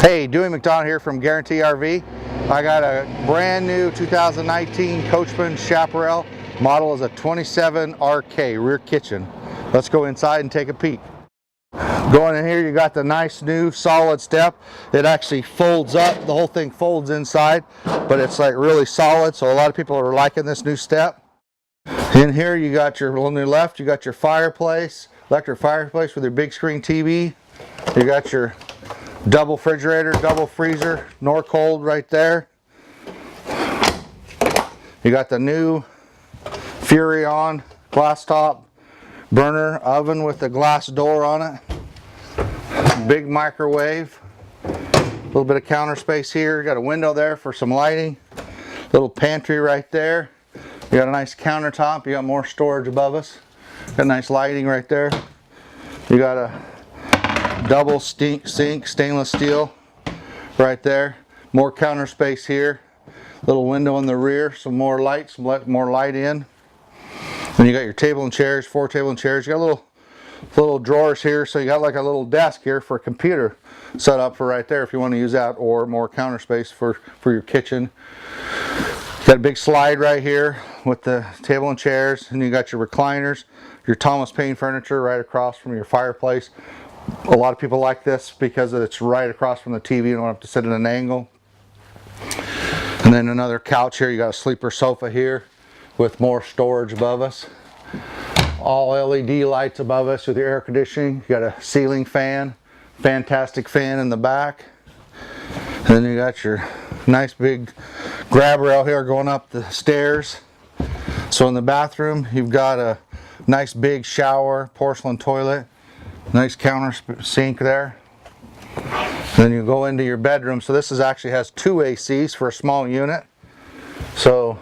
Hey, Dewey McDonald here from Guarantee RV. I got a brand new 2019 Coachmen Chaparral. Model is a 27 RK rear kitchen. Let's go inside and take a peek. Going in here, you got the nice new solid step. It actually folds up. The whole thing folds inside, but it's like really solid. So a lot of people are liking this new step. In here, you got on your left, you got your fireplace, electric fireplace with your big screen TV. You got your double refrigerator, double freezer, nor cold right there. You got the new Furrion glass top burner oven with the glass door on it. Big microwave. A little bit of counter space here. You got a window there for some lighting. Little pantry right there. You got a nice countertop. You got more storage above us. Got nice lighting right there. You got a double sink stainless steel right there. More counter space here. Little window in the rear, some more light, more light in. Then you got your table and chairs, 4 table and chairs. You got little drawers here, so you got like a little desk here for a computer set up for right there if you want to use that, or more counter space for your kitchen. Got a big slide right here with the table and chairs, and you got your recliners, your Thomas Paine furniture right across from your fireplace. A lot of people like this because it's right across from the TV. You don't have to sit at an angle. And then another couch here. You got a sleeper sofa here with more storage above us. All LED lights above us with your air conditioning. You got a ceiling fan, fantastic fan in the back. And then you got your nice big grab rail here going up the stairs. So in the bathroom, you've got a nice big shower, porcelain toilet. Nice counter sink there. Then you go into your bedroom. So this actually has 2 ACs for a small unit. So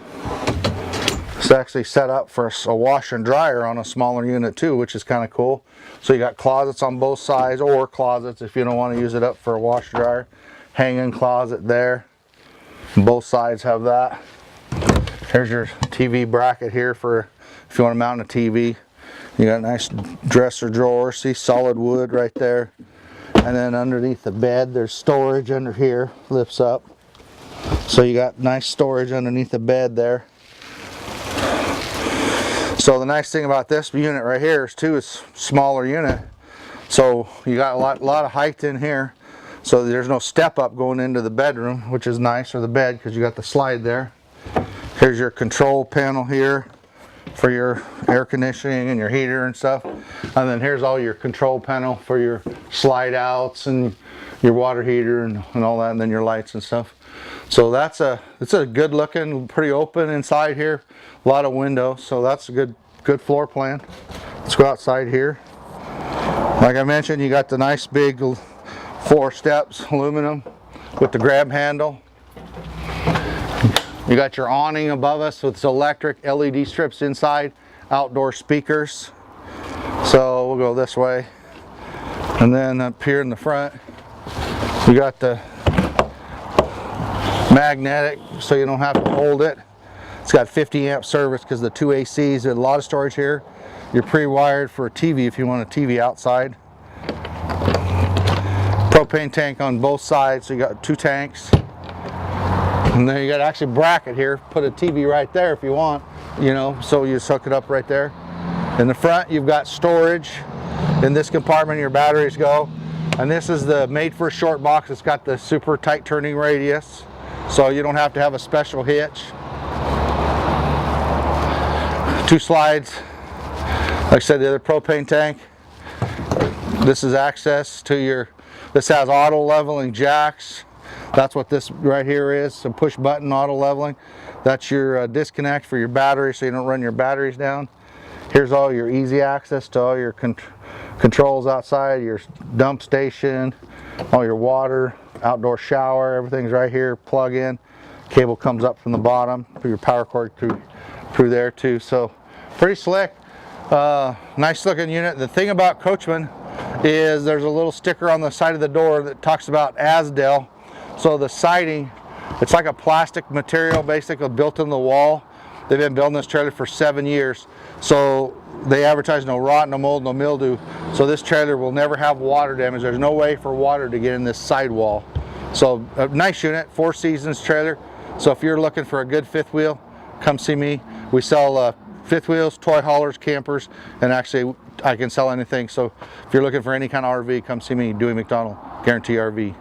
it's actually set up for a washer and dryer on a smaller unit too, which is kind of cool. So you got closets on both sides, or closets if you don't want to use it up for a washer dryer. Hanging closet there. Both sides have that. Here's your TV bracket here for if you want to mount a TV. You got a nice dresser drawer, see, solid wood right there. And then underneath the bed, there's storage under here, lifts up. So you got nice storage underneath the bed there. So the nice thing about this unit right here is too, it's smaller unit. So you got a lot of height in here. So there's no step up going into the bedroom, which is nice, or the bed, because you got the slide there. Here's your control panel here for your air conditioning and your heater and stuff. And then here's all your control panel for your slide outs and your water heater and all that, and then your lights and stuff. So it's a good looking, pretty open inside here. A lot of windows, so that's a good floor plan. Let's go outside here. Like I mentioned, you got the nice big 4 steps, aluminum with the grab handle. You got your awning above us with electric LED strips inside, outdoor speakers. So we'll go this way. And then up here in the front, you got the magnetic, so you don't have to hold it. It's got 50 amp service because the 2 ACs. There's a lot of storage here. You're pre-wired for a TV if you want a TV outside. Propane tank on both sides, so you got 2 tanks. And then you got actually a bracket here, put a TV right there if you want, so you just hook it up right there. In the front, you've got storage. In this compartment, your batteries go. And this is the made for short box. It's got the super tight turning radius, so you don't have to have a special hitch. 2 slides. Like I said, the other propane tank. This is access to this has auto leveling jacks. That's what this right here is, some push button auto leveling. That's your disconnect for your battery, so you don't run your batteries down. Here's all your easy access to all your controls outside, your dump station, all your water, outdoor shower, everything's right here, plug in. Cable comes up from the bottom for your power cord through there too. So pretty slick, nice looking unit. The thing about Coachmen is there's a little sticker on the side of the door that talks about Asdel. So the siding, it's like a plastic material basically built in the wall. They've been building this trailer for 7 years. So they advertise no rot, no mold, no mildew. So this trailer will never have water damage. There's no way for water to get in this sidewall. So a nice unit, 4 seasons trailer. So if you're looking for a good fifth wheel, come see me. We sell fifth wheels, toy haulers, campers, and actually I can sell anything. So if you're looking for any kind of RV, come see me, Dewey McDonald, Guarantee RV.